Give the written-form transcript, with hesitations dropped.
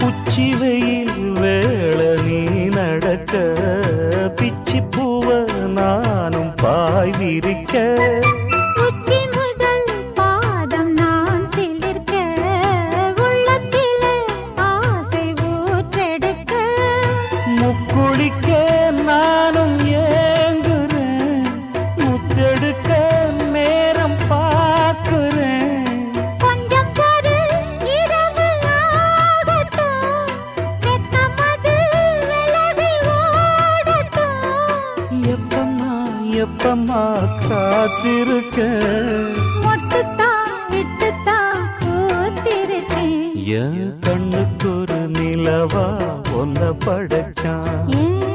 உச்சி வெயில் வேள நீ நடக்க பிச்சி பூவ நானும் பாய் விரிக்க உச்சி முதல் பாதம் நான் சிலிர்க்க உள்ளத்திலே ஆசை ஊற்றெடுக்க முக்குளிக்க நானும் ஏங்குறேன் முத்தெடுக்க நேரம் பார்க்கிறேன் கொஞ்சம் பொறு இரவு ஆகட்டும் வெக்கமது விலகி ஓடட்டும் எப்பம்மா காத்திருக்க மொட்டுத்தான் விட்டுத்தான் கூத்திருக்கேன் என் கண்ணுக்கு ஒரு நிலவா ஒன்ன படைச்சான் ஏன்